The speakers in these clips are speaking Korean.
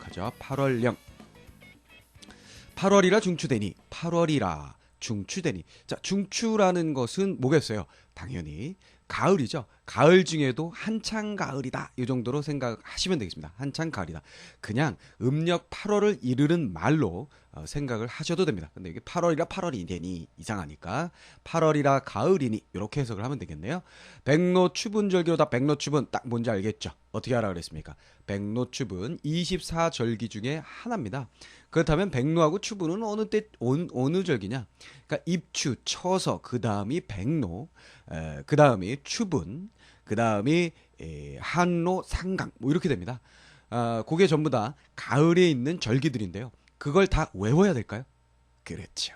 하죠. 8월령. 8월이라 중추되니, 8월이라 중추되니. 자, 중추라는 것은 뭐겠어요? 당연히 가을이죠. 가을 중에도 한창 가을이다. 이 정도로 생각하시면 되겠습니다. 한창 가을이다. 그냥 음력 8월을 이르는 말로 생각을 하셔도 됩니다. 근데 이게 8월이라 8월이 되니 이상하니까 8월이라 가을이니 이렇게 해석을 하면 되겠네요. 백로추분절기로다. 백로추분 딱 뭔지 알겠죠? 어떻게 하라 그랬습니까? 백로추분 24절기 중에 하나입니다. 그렇다면 백로하고 추분은 어느 절기냐? 그러니까 입추, 처서, 그 다음이 백로, 그 다음이 추분, 그 다음이 한로, 상강 뭐 이렇게 됩니다. 그게 전부 다 가을에 있는 절기들인데요. 그걸 다 외워야 될까요? 그렇죠.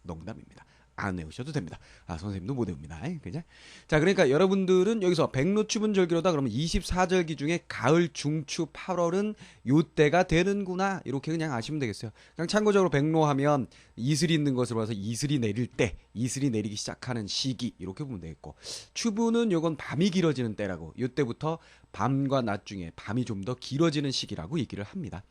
농담입니다. 안 외우셔도 됩니다. 선생님도 못 외웁니다. 그죠? 자, 그러니까 여러분들은 여기서 백로추분절기로다 그러면 24절기 중에 가을, 중추, 8월은 요때가 되는구나. 이렇게 그냥 아시면 되겠어요. 그냥 참고적으로 백로하면 이슬이 있는 것을 봐서 이슬이 내릴 때, 이슬이 내리기 시작하는 시기 이렇게 보면 되겠고, 추분은 요건 밤이 길어지는 때라고, 요때부터 밤과 낮 중에 밤이 좀 더 길어지는 시기라고 얘기를 합니다.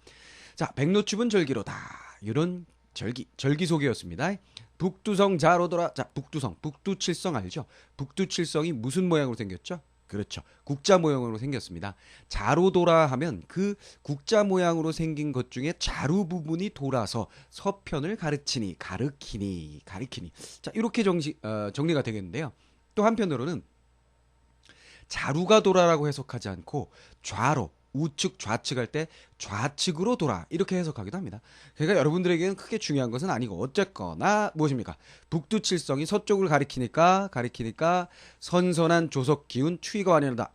자, 백로추분절기로다. 이런 절기 소개였습니다. 북두성 자로더라. 자, 북두칠성 알죠? 북두칠성이 무슨 모양으로 생겼죠? 그렇죠. 국자 모양으로 생겼습니다. 자로도라 하면 그 국자 모양으로 생긴 것 중에 자루 부분이 돌아서 서편을 가르키니. 자, 이렇게 정리가 되겠는데요. 또 한편으로는 자루가 돌아라고 해석하지 않고 좌로, 우측 좌측 할 때 좌측으로 돌아 이렇게 해석하기도 합니다. 그러니까 여러분들에게는 크게 중요한 것은 아니고 어쨌거나 무엇입니까? 북두칠성이 서쪽을 가리키니까 선선한 조석 기운 추위가 완연하다.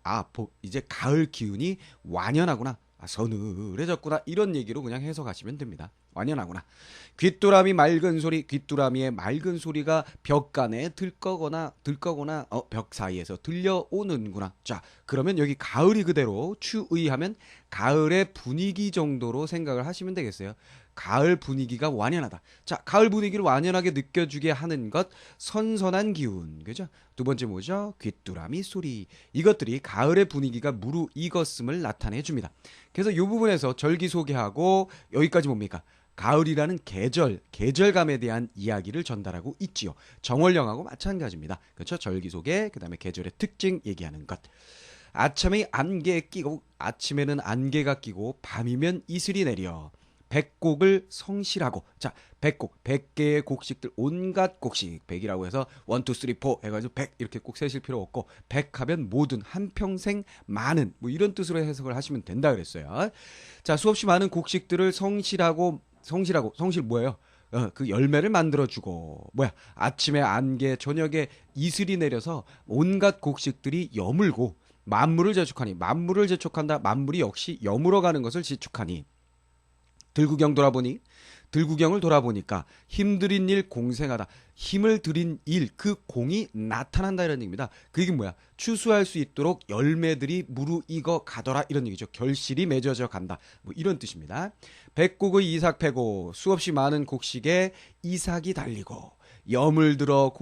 이제 가을 기운이 완연하구나. 서늘해졌구나. 이런 얘기로 그냥 해석하시면 됩니다. 완연하구나. 귀뚜라미 맑은 소리, 귀뚜라미의 맑은 소리가 벽간에 들거거나 벽 사이에서 들려오는구나. 자, 그러면 여기 가을이 그대로 추의하면 가을의 분위기 정도로 생각을 하시면 되겠어요. 가을 분위기가 완연하다. 자, 가을 분위기를 완연하게 느껴주게 하는 것, 선선한 기운. 그죠? 두 번째 뭐죠? 귀뚜라미 소리. 이것들이 가을의 분위기가 무르익었음을 나타내 줍니다. 그래서 이 부분에서 절기 소개하고 여기까지 뭡니까? 가을이라는 계절감에 대한 이야기를 전달하고 있지요. 정월령하고 마찬가지입니다. 그렇죠? 절기 소개, 그 다음에 계절의 특징 얘기하는 것. 아침에는 안개가 끼고 밤이면 이슬이 내려 백곡을 성실하고. 자, 백곡, 100개의 곡식들, 온갖 곡식, 100이라고 해서 1, 2, 3, 4 해가지고 100 이렇게 꼭 세실 필요 없고, 100하면 모든, 한평생 많은, 뭐 이런 뜻으로 해석을 하시면 된다 그랬어요. 자, 수없이 많은 곡식들을 성실 뭐예요? 그 열매를 만들어주고, 아침에 안개, 저녁에 이슬이 내려서 온갖 곡식들이 여물고 만물을 재촉하니, 만물을 재촉한다. 만물이 역시 여물어 가는 것을 지축하니. 들구경을 돌아보니까 힘들인 일 공생하다. 힘을 들인 일, 그 공이 나타난다 이런 얘기입니다. 그게 뭐야? 추수할 수 있도록 열매들이 무르익어 가더라 이런 얘기죠. 결실이 맺어져 간다. 뭐 이런 뜻입니다. 백곡의 이삭 패고 수없이 많은 곡식에 이삭이 달리고 여물들어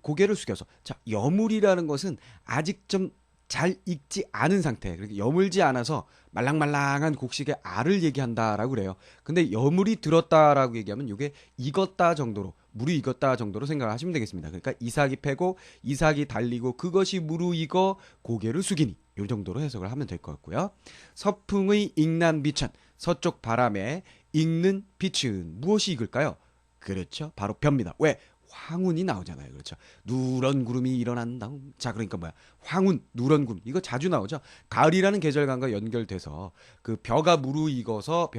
고개를 숙여서. 자, 여물이라는 것은 아직 좀 잘 익지 않은 상태, 그러니까 여물지 않아서 말랑말랑한 곡식의 알을 얘기한다라고 그래요. 근데 여물이 들었다라고 얘기하면 이게 익었다 정도로, 물이 익었다 정도로 생각을 하시면 되겠습니다. 그러니까 이삭이 패고 이삭이 달리고 그것이 무르익어 고개를 숙이니, 이 정도로 해석을 하면 될 것 같고요. 서풍의 익난 빛은, 서쪽 바람에 익는 빛은 무엇이 익을까요? 그렇죠, 바로 벼입니다. 왜? 황운이 나오잖아요. 그렇죠. 누런 구름이 일어난다. 자, 그러니까 황운, 누런 구름. 이거 자주 나오죠. 가을이라는 계절감과 연결돼서 그 벼가 무르익어서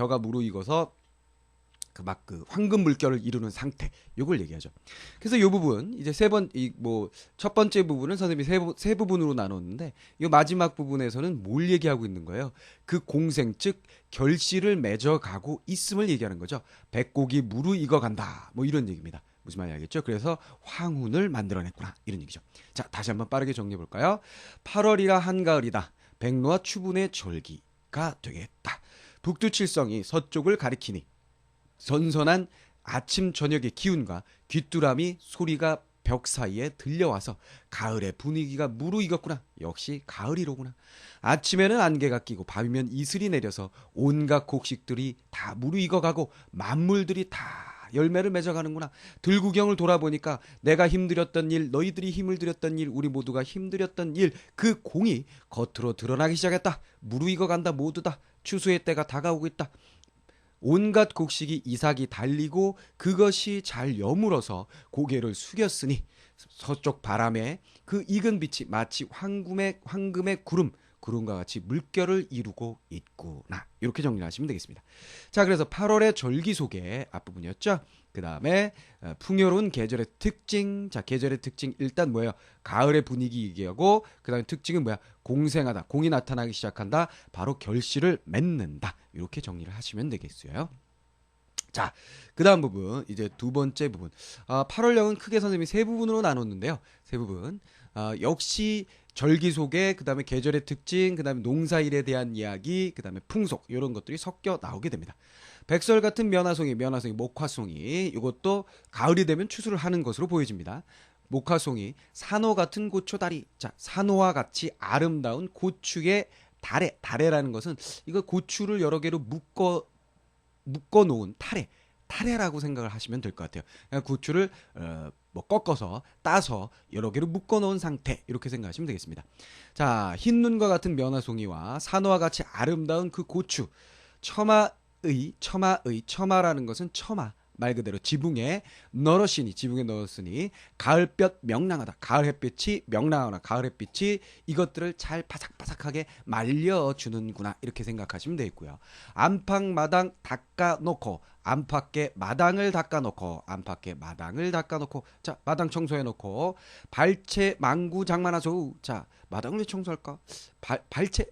그 황금 물결을 이루는 상태. 요걸 얘기하죠. 그래서 이 부분 이제 첫 번째 부분은 선생님이 세 부분으로 나눴는데, 이 마지막 부분에서는 뭘 얘기하고 있는 거예요? 그 공생, 즉 결실을 맺어가고 있음을 얘기하는 거죠. 백곡이 무르익어 간다. 뭐 이런 얘기입니다. 무슨 말인지 알겠죠? 그래서 황운을 만들어냈구나 이런 얘기죠. 자, 다시 한번 빠르게 정리해 볼까요? 8월이라 한가을이다. 백로와 추분의 절기가 되겠다. 북두칠성이 서쪽을 가리키니 선선한 아침 저녁의 기운과 귀뚜라미 소리가 벽 사이에 들려와서 가을의 분위기가 무르익었구나. 역시 가을이로구나. 아침에는 안개가 끼고 밤이면 이슬이 내려서 온갖 곡식들이 다 무르익어가고 만물들이 다 열매를 맺어가는구나. 들구경을 돌아보니까 내가 힘들였던 일, 너희들이 힘을 들였던 일, 우리 모두가 힘들였던 일, 그 공이 겉으로 드러나기 시작했다. 무르익어간다 모두 다. 추수의 때가 다가오고 있다. 온갖 곡식이 이삭이 달리고 그것이 잘 여물어서 고개를 숙였으니 서쪽 바람에 그 익은 빛이 마치 황금의 구름과 같이 물결을 이루고 있구나. 이렇게 정리를 하시면 되겠습니다. 자, 그래서 8월의 절기 소개 앞부분이었죠. 그 다음에 풍요로운 계절의 특징. 자, 계절의 특징 일단 뭐예요? 가을의 분위기 얘기하고, 그 다음에 특징은 뭐야? 공생하다. 공이 나타나기 시작한다. 바로 결실을 맺는다. 이렇게 정리를 하시면 되겠어요. 자, 그 다음 부분, 이제 두 번째 부분. 8월령은 크게 선생님이 세 부분으로 나눴는데요. 세 부분. 역시 절기 소개, 그 다음에 계절의 특징, 그 다음에 농사일에 대한 이야기, 그 다음에 풍속, 이런 것들이 섞여 나오게 됩니다. 백설 같은 면화송이, 목화송이, 이것도 가을이 되면 추수를 하는 것으로 보여집니다. 목화송이, 산호 같은 고초다리. 자, 산호와 같이 아름다운 고추의 다래라는 것은 이거 고추를 여러 개로 묶어 놓은 타래라고 생각을 하시면 될 것 같아요. 그러니까 고추를 꺾어서 따서 여러 개로 묶어 놓은 상태, 이렇게 생각하시면 되겠습니다. 자, 흰 눈과 같은 면화송이와 산호와 같이 아름다운 그 고추. 처마라는 것은 처마, 말 그대로 지붕에 넣었으니 가을볕 명랑하다. 가을 햇빛이 명랑하거나 가을 햇빛이 이것들을 잘 바삭바삭하게 말려주는구나. 이렇게 생각하시면 되겠고요. 안팎마당 닦아놓고, 안팎에 마당을 닦아놓고, 자, 마당 청소해놓고, 발채 망구 장만하소. 자, 마당을 왜 청소할까?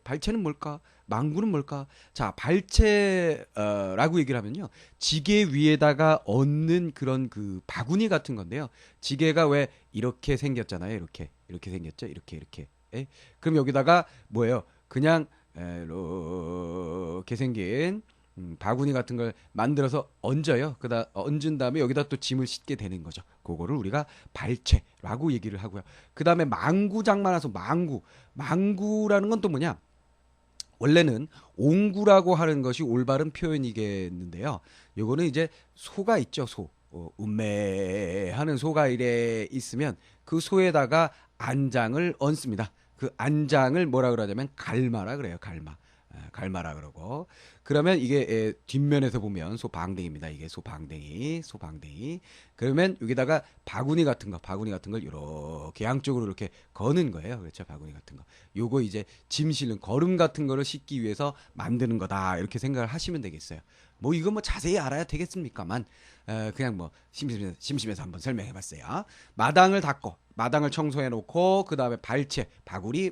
발채는 뭘까? 망구는 뭘까? 자, 발채라고 얘기를 하면요, 지게 위에다가 얹는 그런 그 바구니 같은 건데요. 지게가 왜 이렇게 생겼잖아요. 이렇게 생겼죠. 이렇게. 예? 그럼 여기다가 뭐예요? 그냥 이렇게 생긴 바구니 같은 걸 만들어서 얹어요. 얹은 다음에 여기다 또 짐을 싣게 되는 거죠. 그거를 우리가 발채라고 얘기를 하고요. 그 다음에 망구 장만해서 망구라는 건 또 뭐냐? 원래는 옹구라고 하는 것이 올바른 표현이겠는데요. 요거는 이제 소가 있죠, 소. 운매하는 소가 이래 있으면 그 소에다가 안장을 얹습니다. 그 안장을 뭐라 그러냐면 갈마라 그래요, 갈마라 그러고. 그러면 이게 뒷면에서 보면 소방댕입니다. 이게 소방댕이. 그러면 여기다가 바구니 같은 걸 이렇게 양쪽으로 이렇게 거는 거예요. 그렇죠? 바구니 같은 거. 요거 이제 짐 실는 걸음 같은 거를 싣기 위해서 만드는 거다. 이렇게 생각을 하시면 되겠어요. 뭐 이거 뭐 자세히 알아야 되겠습니까만, 그냥 뭐 심심해서 한번 설명해 봤어요. 마당을 닦고, 마당을 청소해 놓고, 그 다음에 발채,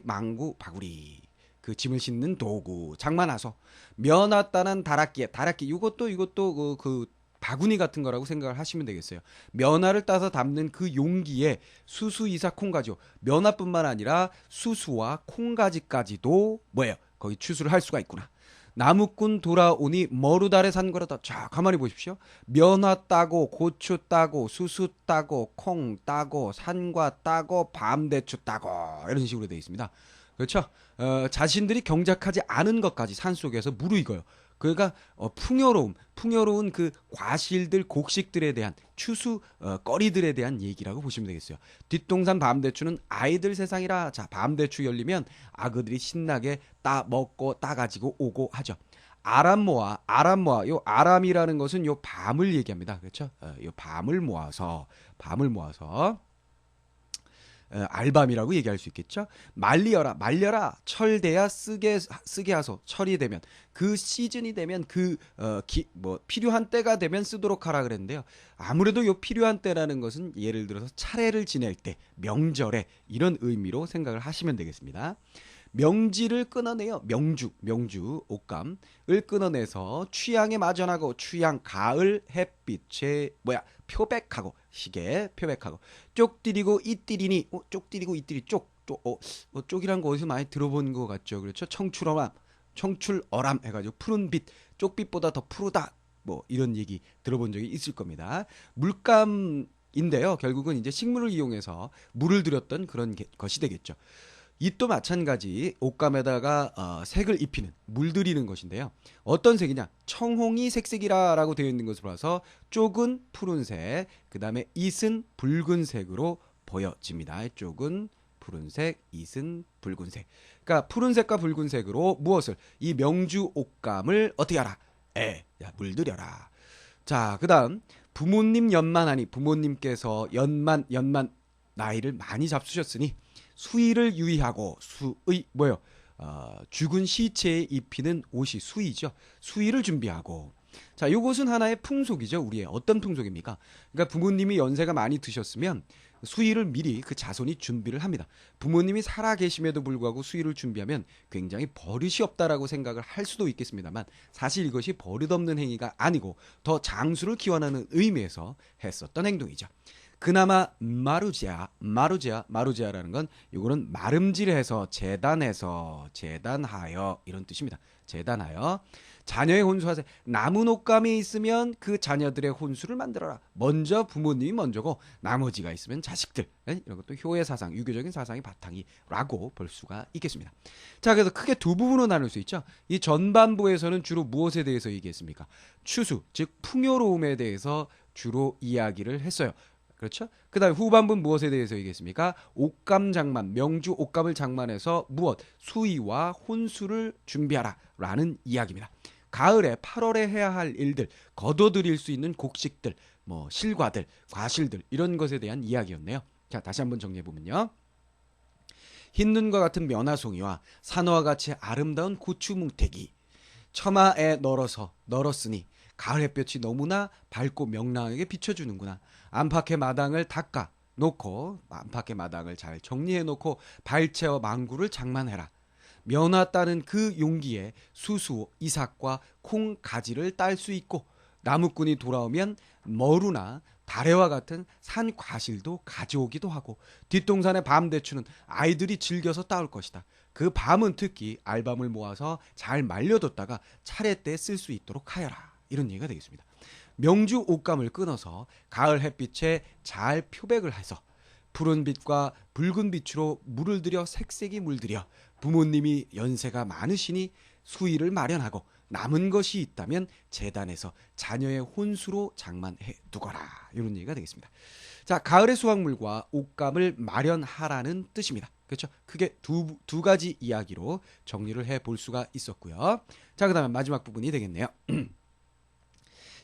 망구, 바구리. 그 짐을 싣는 도구, 장만하소. 면화 따는 다락기, 이것도 그 바구니 같은 거라고 생각을 하시면 되겠어요. 면화를 따서 담는 그 용기에 수수, 이사, 콩가지요. 면화뿐만 아니라 수수와 콩가지까지도 뭐예요? 거기 추수를 할 수가 있구나. 나무꾼 돌아오니 머루달에 산 거라다. 자, 가만히 보십시오. 면화 따고, 고추 따고, 수수 따고, 콩 따고, 산과 따고, 밤대추 따고, 이런 식으로 되어 있습니다. 그렇죠? 자신들이 경작하지 않은 것까지 산속에서 무르익어요. 그러니까 풍요로운 그 과실들, 곡식들에 대한 추수 거리들에 대한 얘기라고 보시면 되겠어요. 뒷동산 밤대추는 아이들 세상이라. 자, 밤대추 열리면 아그들이 신나게 따 먹고 따 가지고 오고 하죠. 아람모아, 요 아람이라는 것은 요 밤을 얘기합니다. 그렇죠? 요 밤을 모아서 알밤이라고 얘기할 수 있겠죠. 말려라 철대야 쓰게 하소. 철이 되면, 그 시즌이 되면, 필요한 때가 되면 쓰도록 하라 그랬는데요. 아무래도 요 필요한 때라는 것은 예를 들어서 차례를 지낼 때, 명절에, 이런 의미로 생각을 하시면 되겠습니다. 명지를 끊어내요. 명주 옷감을 끊어내서 취향에 마전하고, 취향 가을 햇빛에 표백하고, 시계 표백하고, 쪽디리고 이띠리니, 쪽디리고 이띠리, 쪽이란 거 어디서 많이 들어본 것 같죠. 그렇죠? 청출어람 해가지고 푸른 빛, 쪽빛보다 더 푸르다, 뭐 이런 얘기 들어본 적이 있을 겁니다. 물감 인데요. 결국은 이제 식물을 이용해서 물을 들였던 그런 것이 되겠죠. 이 또 마찬가지 옷감에다가 색을 입히는 물들이는 것인데요. 어떤 색이냐? 청홍이 색색이라라고 되어 있는 것으로 봐서 쪽은 푸른색, 그 다음에 잇은 붉은색으로 보여집니다. 쪽은 푸른색, 잇은 붉은색. 그러니까 푸른색과 붉은색으로 무엇을? 이 명주 옷감을 어떻게 하라? 야, 물들여라. 자, 그 다음 부모님 연만하니, 부모님께서 연만 나이를 많이 잡수셨으니 수의를 유의하고, 수의 뭐요? 죽은 시체에 입히는 옷이 수의죠. 수의를 준비하고. 자, 요것은 하나의 풍속이죠. 우리의 어떤 풍속입니까? 그러니까 부모님이 연세가 많이 드셨으면 수의를 미리 그 자손이 준비를 합니다. 부모님이 살아 계심에도 불구하고 수의를 준비하면 굉장히 버릇이 없다라고 생각을 할 수도 있겠습니다만, 사실 이것이 버릇없는 행위가 아니고 더 장수를 기원하는 의미에서 했었던 행동이죠. 그나마 마루제아라는 건 요거는 마름질해서 재단하여 이런 뜻입니다. 재단하여 자녀의 혼수하세. 남은 옷감이 있으면 그 자녀들의 혼수를 만들어라. 먼저 부모님이 먼저고 나머지가 있으면 자식들. 이런 것도 효의 사상, 유교적인 사상의 바탕이라고 볼 수가 있겠습니다. 자, 그래서 크게 두 부분으로 나눌 수 있죠. 이 전반부에서는 주로 무엇에 대해서 얘기했습니까? 추수, 즉 풍요로움에 대해서 주로 이야기를 했어요. 그렇죠? 그 다음에 후반부는 무엇에 대해서 얘기했습니까? 옷감 장만, 명주 옷감을 장만해서 무엇? 수의와 혼수를 준비하라 라는 이야기입니다. 가을에 8월에 해야 할 일들, 거둬들일 수 있는 곡식들, 뭐 실과들, 과실들, 이런 것에 대한 이야기였네요. 자, 다시 한번 정리해보면요. 흰눈과 같은 면화송이와 산호와 같이 아름다운 고추뭉태기, 처마에 널었으니 가을 햇볕이 너무나 밝고 명랑하게 비춰주는구나. 안팎의 마당을 닦아 놓고, 안팎의 마당을 잘 정리해 놓고 발채와 망구를 장만해라. 면화 따는 그 용기에 수수, 이삭과 콩 가지를 딸 수 있고, 나무꾼이 돌아오면 머루나 다래와 같은 산 과실도 가져오기도 하고, 뒷동산의 밤 대추는 아이들이 즐겨서 따올 것이다. 그 밤은 특히 알밤을 모아서 잘 말려뒀다가 차례때 쓸 수 있도록 하여라. 이런 얘기가 되겠습니다. 명주 옷감을 끊어서 가을 햇빛에 잘 표백을 해서 푸른 빛과 붉은 빛으로 물을 들여 색색이 물들여 부모님이 연세가 많으시니 수의를 마련하고, 남은 것이 있다면 재단에서 자녀의 혼수로 장만해 두거라. 이런 얘기가 되겠습니다. 자, 가을의 수확물과 옷감을 마련하라는 뜻입니다. 그렇죠? 크게 두 가지 이야기로 정리를 해볼 수가 있었고요. 자, 그 다음에 마지막 부분이 되겠네요.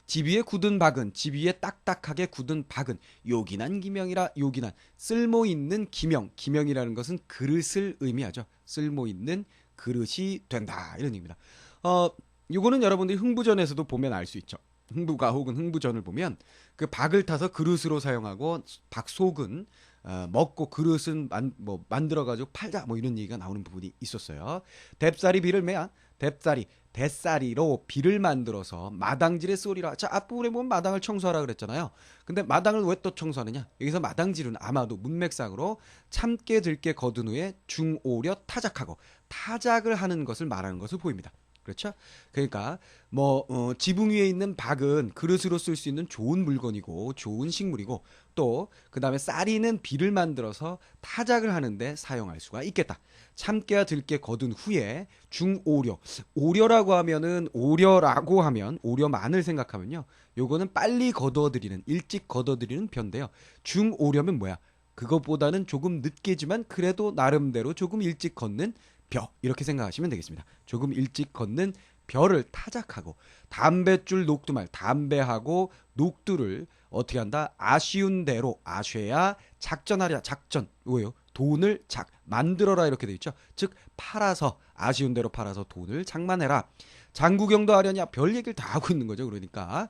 집 위에 굳은 박은, 집 위에 딱딱하게 굳은 박은 요긴한 기명이라. 요긴한, 쓸모있는 기명이라는 것은 그릇을 의미하죠. 쓸모있는 그릇이 된다, 이런 얘기입니다. 요거는 여러분들이 흥부전에서도 보면 알 수 있죠. 흥부가 혹은 흥부전을 보면 그 박을 타서 그릇으로 사용하고, 박속은 먹고 그릇은 만들어가지고 팔자, 뭐 이런 얘기가 나오는 부분이 있었어요. 뎁살이 비를 매야, 뱃사리로 비를 만들어서 마당질에 쏘리라. 자, 앞부분에 보면 마당을 청소하라 그랬잖아요. 근데 마당을 왜 또 청소하느냐? 여기서 마당질은 아마도 문맥상으로 참깨 들깨 거둔 후에 중오려 타작하고, 타작을 하는 것을 말하는 것을 보입니다. 그렇죠? 그러니까 지붕 위에 있는 박은 그릇으로 쓸 수 있는 좋은 물건이고 좋은 식물이고, 또 그 다음에 쌀이는 비를 만들어서 타작을 하는데 사용할 수가 있겠다. 참깨와 들깨 거둔 후에 오려라고 하면 오려만을 생각하면요, 요거는 빨리 거둬들이는, 일찍 거둬들이는 벼인데요. 중오려면 뭐야? 그것보다는 조금 늦게지만 그래도 나름대로 조금 일찍 걷는 벼, 이렇게 생각하시면 되겠습니다. 조금 일찍 걷는 벼를 타작하고, 담뱃줄 녹두말, 담배하고 녹두를 어떻게 한다? 아쉬운 대로, 아쉬야 작전하랴. 작전 뭐예요? 돈을 만들어라, 이렇게 돼 있죠. 즉 팔아서, 아쉬운 대로 팔아서 돈을 장만해라. 장구경도 하려냐, 별 얘기를 다 하고 있는 거죠. 그러니까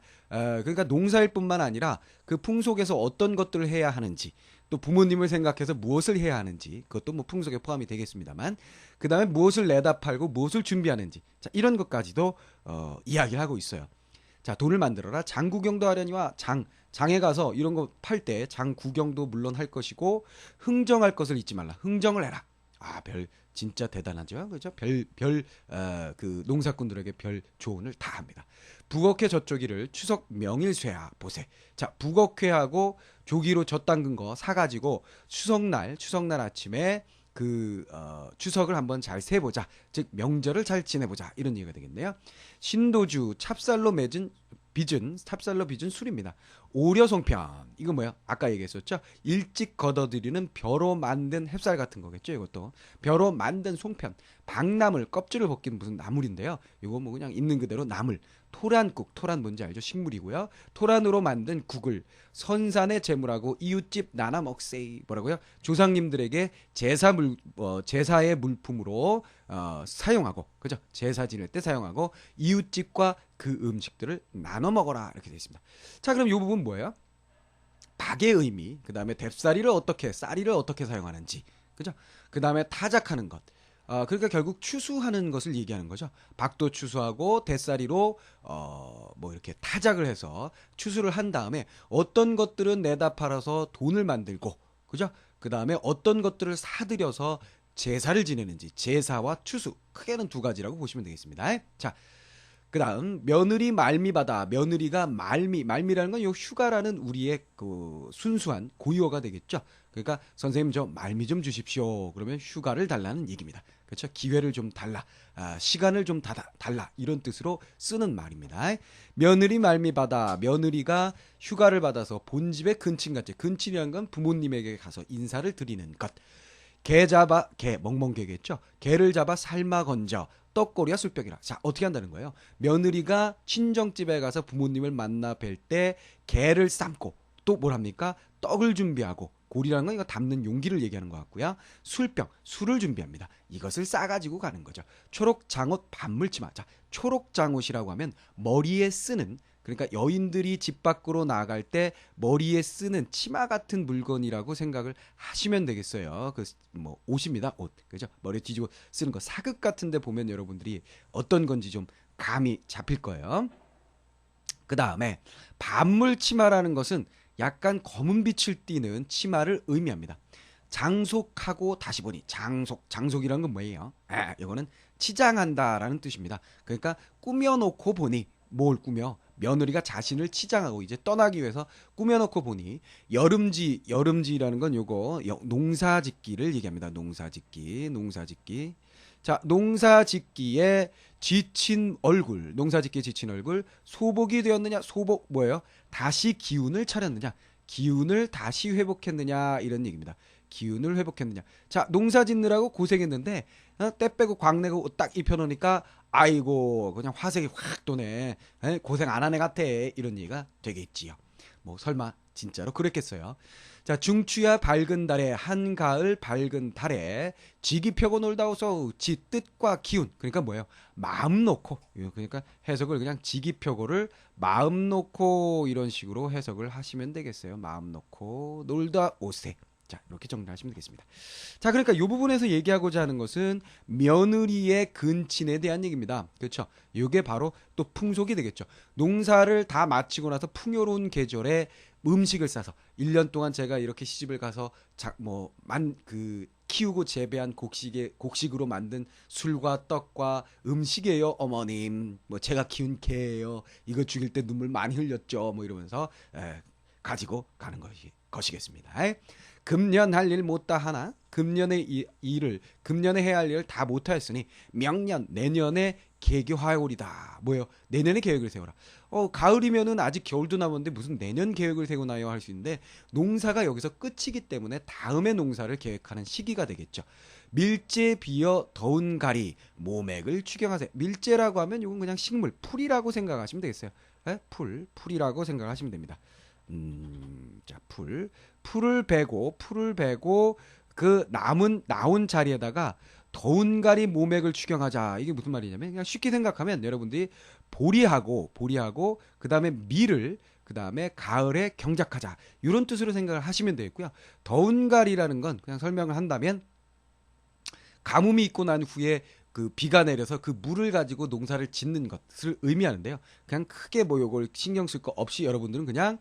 농사일 뿐만 아니라 그 풍속에서 어떤 것들을 해야 하는지, 또 부모님을 생각해서 무엇을 해야 하는지, 그것도 뭐 풍속에 포함이 되겠습니다만, 그 다음에 무엇을 내다 팔고 무엇을 준비하는지, 자, 이런 것까지도 이야기를 하고 있어요. 자, 돈을 만들어라. 장구경도 하려니와 장에 가서 이런 거 팔 때 장구경도 물론 할 것이고, 흥정할 것을 잊지 말라. 흥정을 해라. 진짜 대단하죠. 그죠? 그 농사꾼들에게 별 조언을 다 합니다. 북어회 젖조기를 추석 명일쇠야 보세. 자, 북어회하고 조기로 젖 담근 거 사가지고 추석날 아침에 추석을 한번 잘 세보자. 즉, 명절을 잘 지내보자. 이런 얘기가 되겠네요. 신도주 찹쌀로 빚은 술입니다. 오려송편. 이거 뭐야? 아까 얘기했었죠? 일찍 걷어들이는 벼로 만든 햅쌀 같은 거겠죠? 이것도. 벼로 만든 송편. 박나물, 껍질을 벗긴 무슨 나물인데요. 이거 뭐 그냥 있는 그대로 나물. 토란국, 토란 뭔지 알죠? 식물이고요. 토란으로 만든 국을 선산의 제물하고 이웃집 나눠 먹세이. 뭐라고요? 조상님들에게 제사의 물품으로 사용하고, 그죠? 제사 지낼 때 사용하고, 이웃집과 그 음식들을 나눠 먹어라. 이렇게 되어 있습니다. 자, 그럼 이 부분 뭐예요? 박의 의미, 그 다음에 쌀이를 어떻게 사용하는지, 그죠? 그 다음에 타작하는 것. 그러니까 결국 추수하는 것을 얘기하는 거죠. 박도 추수하고 대쌀이로 뭐 이렇게 타작을 해서 추수를 한 다음에 어떤 것들은 내다 팔아서 돈을 만들고, 그죠? 그 다음에 어떤 것들을 사들여서 제사를 지내는지, 제사와 추수, 크게는 두 가지라고 보시면 되겠습니다. 자, 그 다음 며느리 말미받아. 며느리가 말미라는 건 요 휴가라는 우리의 그 순수한 고유어가 되겠죠. 그러니까 선생님 저 말미 좀 주십시오. 그러면 휴가를 달라는 얘기입니다. 그렇죠? 기회를 좀 달라, 시간을 좀 달라, 이런 뜻으로 쓰는 말입니다. 며느리 말미받아. 며느리가 휴가를 받아서 본집에 근친같이, 근친이라는 건 부모님에게 가서 인사를 드리는 것. 개 멍멍개겠죠. 개를 잡아 삶아 건져 떡꼬리와 술병이라. 자, 어떻게 한다는 거예요? 며느리가 친정집에 가서 부모님을 만나 뵐 때 개를 삶고, 또 뭘 합니까? 떡을 준비하고, 고리라는 건 이거 담는 용기를 얘기하는 것 같고요. 술을 준비합니다. 이것을 싸가지고 가는 거죠. 초록장옷 반물치마. 자, 초록장옷이라고 하면 머리에 쓰는, 그러니까 여인들이 집 밖으로 나갈 때 머리에 쓰는 치마 같은 물건이라고 생각을 하시면 되겠어요. 뭐 옷입니다. 옷. 그죠? 머리에 뒤지고 쓰는 거. 사극 같은 데 보면 여러분들이 어떤 건지 좀 감이 잡힐 거예요. 그다음에 반물 치마라는 것은 약간 검은 빛을 띠는 치마를 의미합니다. 장속하고 다시 보니. 장속이라는 건 뭐예요? 이거는 치장한다라는 뜻입니다. 그러니까 꾸며놓고 보니. 뭘 꾸며? 며느리가 자신을 치장하고 이제 떠나기 위해서 꾸며놓고 보니. 여름지라는 건 요거 농사짓기를 얘기합니다. 농사짓기. 자, 농사짓기에 지친 얼굴, 소복이 되었느냐? 소복 뭐예요? 다시 기운을 차렸느냐? 기운을 다시 회복했느냐? 이런 얘기입니다. 기운을 회복했느냐? 자, 농사 짓느라고 고생했는데 때 빼고 광내고 딱 입혀놓으니까 아이고 그냥 화색이 확 도네. 고생 안 한 애 같아. 이런 얘기가 되겠지요. 뭐 설마 진짜로 그랬겠어요. 자, 중추야 밝은 달에, 한가을 밝은 달에 지기 펴고 놀다 오소. 지 뜻과 기운. 그러니까 뭐예요? 마음 놓고. 그러니까 해석을 그냥 지기 펴고를 마음 놓고 이런 식으로 해석을 하시면 되겠어요. 마음 놓고 놀다 오세. 자, 이렇게 정리하시면 되겠습니다. 자, 그러니까 이 부분에서 얘기하고자 하는 것은 며느리의 근친에 대한 얘기입니다. 그렇죠? 이게 바로 또 풍속이 되겠죠. 농사를 다 마치고 나서 풍요로운 계절에 음식을 싸서 1년 동안 제가 이렇게 시집을 가서 키우고 재배한 곡식으로 만든 술과 떡과 음식이에요, 어머님. 뭐 제가 키운 개예요. 이거 죽일 때 눈물 많이 흘렸죠. 뭐 이러면서 가지고 가는 것이겠습니다. 금년 할 일 못다 하나. 금년에 해야 할 일을 다 못하였으니 명년, 내년에 계교하오리다. 뭐예요? 내년에 계획을 세워라. 가을이면은 아직 겨울도 남았는데 무슨 내년 계획을 세우나요? 할 수 있는데 농사가 여기서 끝이기 때문에 다음에 농사를 계획하는 시기가 되겠죠. 밀재 비어 더운 가리 모맥을 추경하세요. 밀재라고 하면 이건 그냥 식물, 풀이라고 생각하시면 되겠어요. 풀이라고 생각하시면 됩니다. 자, 풀을 베고 그 나온 자리에다가 더운 가리 모맥을 추경하자. 이게 무슨 말이냐면 그냥 쉽게 생각하면 여러분들이 보리하고 그다음에 밀을 그다음에 가을에 경작하자. 이런 뜻으로 생각을 하시면 되겠고요. 더운 가리라는 건 그냥 설명을 한다면 가뭄이 있고 난 후에 그 비가 내려서 그 물을 가지고 농사를 짓는 것을 의미하는데요. 그냥 크게 뭐 요걸 신경 쓸 거 없이 여러분들은 그냥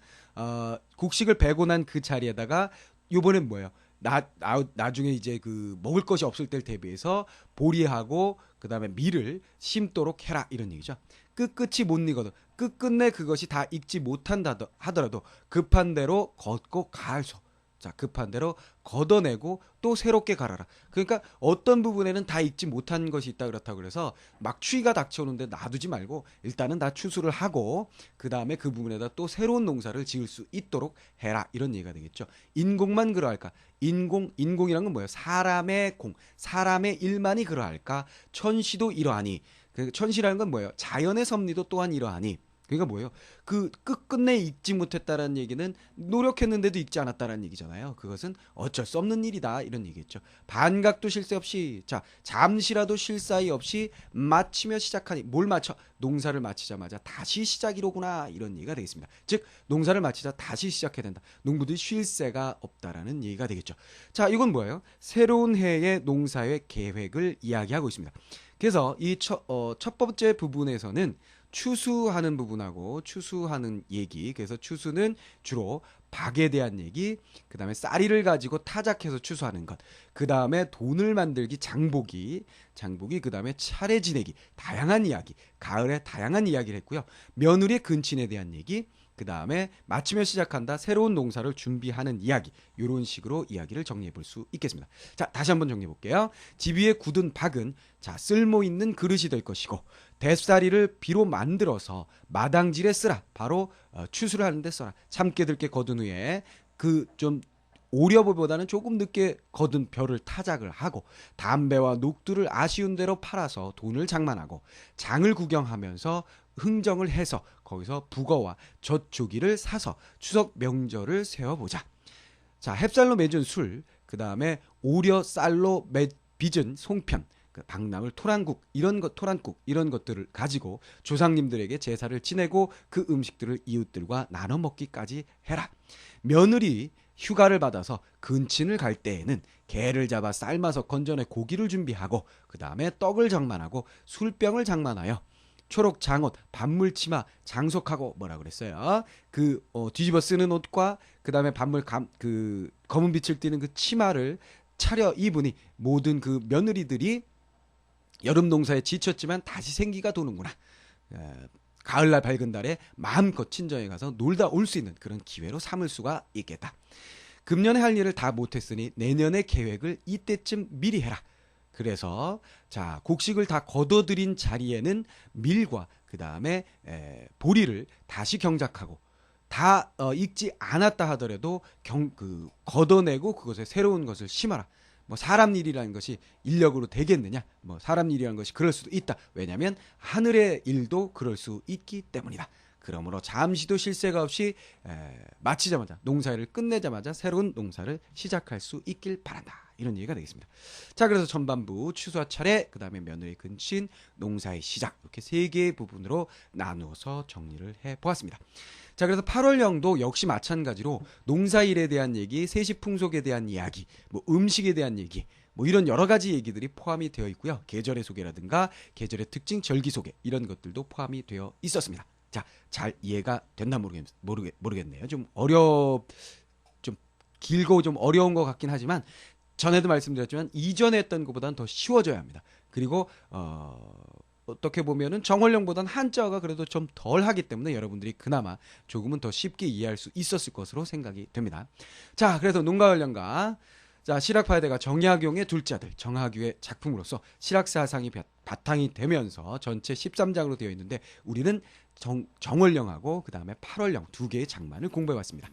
곡식을 베고 난 그 자리에다가 요번엔 뭐예요? 나중에 이제 그 먹을 것이 없을 때를 대비해서 보리하고 그다음에 밀을 심도록 해라 이런 얘기죠. 끝끝이 못 익어도 끝끝내 그것이 다 익지 못한다 하더라도 급한 대로 걷고 가알소. 자, 급한 대로 걷어내고 또 새롭게 갈아라. 그러니까 어떤 부분에는 다 익지 못한 것이 있다 그렇다고 그래서 막 추위가 닥쳐오는데 놔두지 말고 일단은 다 추수를 하고 그 다음에 그 부분에다 또 새로운 농사를 지을 수 있도록 해라 이런 얘기가 되겠죠. 인공만 그러할까? 인공이란 건 뭐예요? 사람의 공, 사람의 일만이 그러할까? 천시도 이러하니. 그 천시라는 건 뭐예요? 자연의 섭리도 또한 이러하니. 그러니까 뭐예요? 그 끝끝내 읽지 못했다라는 얘기는 노력했는데도 읽지 않았다라는 얘기잖아요. 그것은 어쩔 수 없는 일이다 이런 얘기겠죠. 반각도 쉴 새 없이 자 잠시라도 쉴 사이 없이 마치며 시작하니 뭘 마쳐? 농사를 마치자마자 다시 시작이로구나 이런 얘기가 되겠습니다. 즉 농사를 마치자 다시 시작해야 된다. 농부들이 쉴 새가 없다라는 얘기가 되겠죠. 자 이건 뭐예요? 새로운 해의 농사의 계획을 이야기하고 있습니다. 그래서 이 첫 번째 부분에서는 추수하는 부분하고 추수하는 얘기. 그래서 추수는 주로 박에 대한 얘기, 그 다음에 쌀이를 가지고 타작해서 추수하는 것, 그 다음에 돈을 만들기, 장보기, 그 다음에 차례 지내기, 다양한 이야기, 가을에 다양한 이야기를 했고요. 며느리의 근친에 대한 얘기, 그 다음에 마치며 시작한다, 새로운 농사를 준비하는 이야기, 이런 식으로 이야기를 정리해 볼 수 있겠습니다. 자, 다시 한번 정리해 볼게요. 집 위에 굳은 박은 자 쓸모 있는 그릇이 될 것이고 대쌀이를 비로 만들어서 마당질에 쓰라. 바로 추수를 하는데 써라. 참깨 들깨 거둔 후에 그 좀 오려보보다는 조금 늦게 거둔 벼를 타작을 하고 담배와 녹두를 아쉬운 대로 팔아서 돈을 장만하고 장을 구경하면서 흥정을 해서 거기서 북어와 젖조기를 사서 추석 명절을 세워보자. 자, 햅쌀로 맺은 술, 그 다음에 오려 쌀로 빚은 송편, 그 박나물 토란국 이런 것들을 가지고 조상님들에게 제사를 지내고 그 음식들을 이웃들과 나눠 먹기까지 해라. 며느리 휴가를 받아서 근친을 갈 때에는 개를 잡아 삶아서 건져내 고기를 준비하고 그 다음에 떡을 장만하고 술병을 장만하여 초록 장옷, 반물치마 장속하고 뭐라 그랬어요? 뒤집어 쓰는 옷과 그 다음에 그 검은 빛을 띠는 그 치마를 차려 입으니 모든 그 며느리들이 여름 농사에 지쳤지만 다시 생기가 도는구나. 가을날 밝은 달에 마음껏 친정에 가서 놀다 올 수 있는 그런 기회로 삼을 수가 있겠다. 금년에 할 일을 다 못했으니 내년의 계획을 이때쯤 미리 해라. 그래서 자 곡식을 다 걷어들인 자리에는 밀과 그 다음에 보리를 다시 경작하고 다 익지 않았다 하더라도 걷어내고 그것에 새로운 것을 심어라. 뭐 사람 일이라는 것이 인력으로 되겠느냐? 뭐 사람 일이라는 것이 그럴 수도 있다. 왜냐하면 하늘의 일도 그럴 수 있기 때문이다. 그러므로 잠시도 쉴 새가 없이 마치자마자 농사를 끝내자마자 새로운 농사를 시작할 수 있길 바란다. 이런 얘기가 되겠습니다. 자, 그래서 전반부 추수와 차례, 그 다음에 며느리 근친, 농사의 시작 이렇게 세 개의 부분으로 나누어서 정리를 해보았습니다. 자, 그래서 8월령도 역시 마찬가지로 농사일에 대한 얘기, 세시풍속에 대한 이야기, 뭐 음식에 대한 얘기, 뭐 이런 여러 가지 얘기들이 포함이 되어 있고요. 계절의 소개라든가 계절의 특징, 절기 소개 이런 것들도 포함이 되어 있었습니다. 자, 잘 이해가 됐나 모르겠네요. 좀 길고 좀 어려운 것 같긴 하지만 전에도 말씀드렸지만 이전에 했던 것보다는 더 쉬워져야 합니다. 그리고 어떻게 보면은 정월령보다는 한자어가 그래도 좀 덜 하기 때문에 여러분들이 그나마 조금은 더 쉽게 이해할 수 있었을 것으로 생각이 됩니다. 자, 그래서 농가을령가 자 실학파대가 정약용의 둘째 아들 정학유의 작품으로서 실학사상이 바탕이 되면서 전체 13장으로 되어 있는데 우리는 정월령하고 그 다음에 8월령 두 개의 장만을 공부해봤습니다.